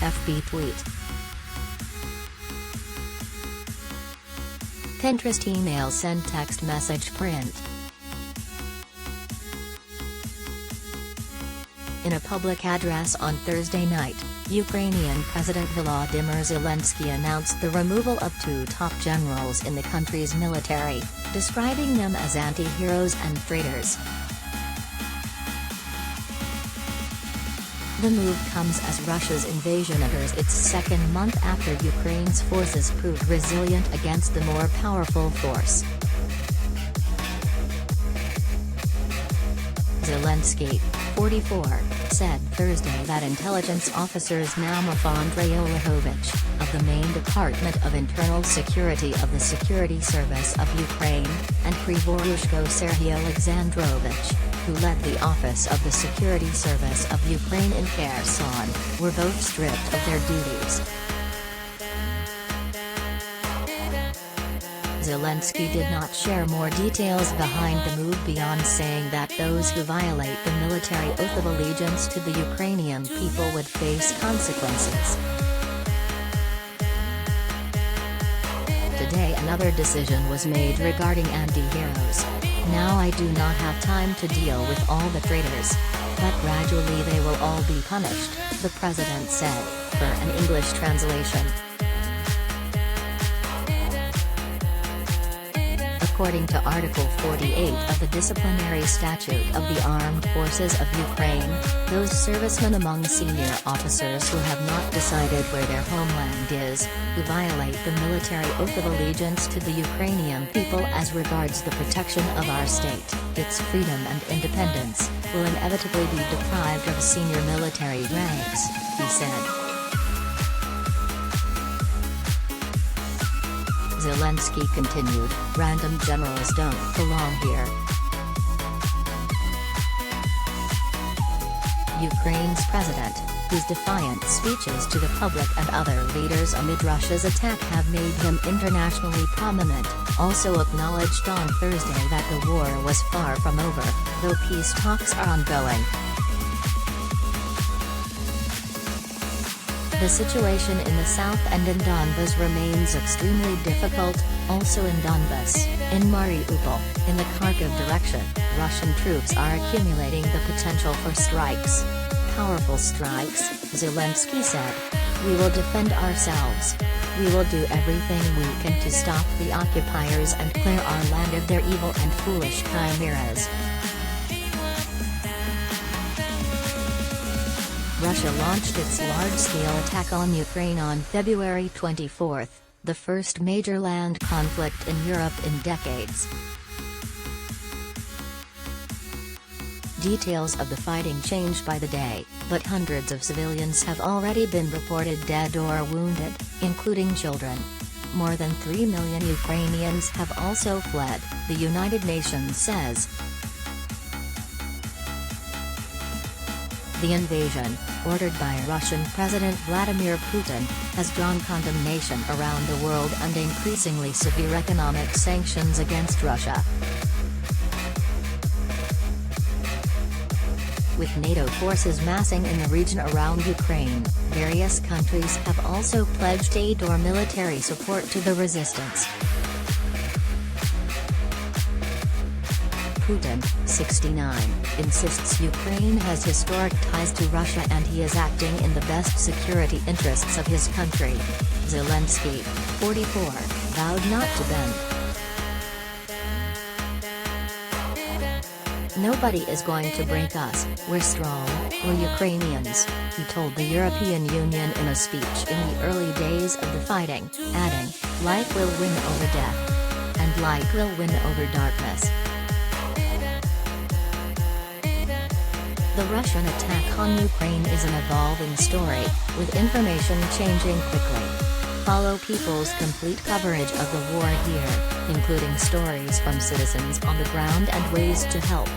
FB tweet. Pinterest email send text message print. In a public address on Thursday night, Ukrainian President Volodymyr Zelenskyy announced the removal of 2 top generals in the country's military, describing them as anti-heroes and traitors. The move comes as Russia's invasion enters its second month after Ukraine's forces proved resilient against the more powerful force. Zelenskyy, 44, said Thursday that intelligence officers Naumov Andriy Olehovych, of the Main Department of Internal Security of the Security Service of Ukraine, and Krivorushko Serhiy Alexandrovich, who led the Office of the Security Service of Ukraine in Kherson, were both stripped of their duties. Zelenskyy did not share more details behind the move beyond saying that those who violate the military oath of allegiance to the Ukrainian people would face consequences. Today another decision was made regarding anti-heroes. Now I do not have time to deal with all the traitors. But gradually they will all be punished, the president said, per an English translation. According to Article 48 of the Disciplinary Statute of the Armed Forces of Ukraine, those servicemen among senior officers who have not decided where their homeland is, who violate the military oath of allegiance to the Ukrainian people as regards the protection of our state, its freedom and independence, will inevitably be deprived of senior military ranks, he said. Zelenskyy continued, "Random generals don't belong here." Ukraine's president, whose defiant speeches to the public and other leaders amid Russia's attack have made him internationally prominent, also acknowledged on Thursday that the war was far from over, though peace talks are ongoing. The situation in the south and in Donbas remains extremely difficult, also in Donbas, in Mariupol, in the Kharkiv direction, Russian troops are accumulating the potential for strikes. Powerful strikes, Zelenskyy said. We will defend ourselves. We will do everything we can to stop the occupiers and clear our land of their evil and foolish chimeras. Russia launched its large-scale attack on Ukraine on February 24, the first major land conflict in Europe in decades. Details of the fighting change by the day, but hundreds of civilians have already been reported dead or wounded, including children. More than 3 million Ukrainians have also fled, the United Nations says. The invasion, ordered by Russian President Vladimir Putin, has drawn condemnation around the world and increasingly severe economic sanctions against Russia. With NATO forces massing in the region around Ukraine, various countries have also pledged aid or military support to the resistance. Putin, 69, insists Ukraine has historic ties to Russia and he is acting in the best security interests of his country. Zelenskyy, 44, vowed not to bend. Nobody is going to break us, we're strong, we're Ukrainians, he told the European Union in a speech in the early days of the fighting, adding, light will win over death. And light will win over darkness. The Russian attack on Ukraine is an evolving story, with information changing quickly. Follow People's complete coverage of the war here, including stories from citizens on the ground and ways to help.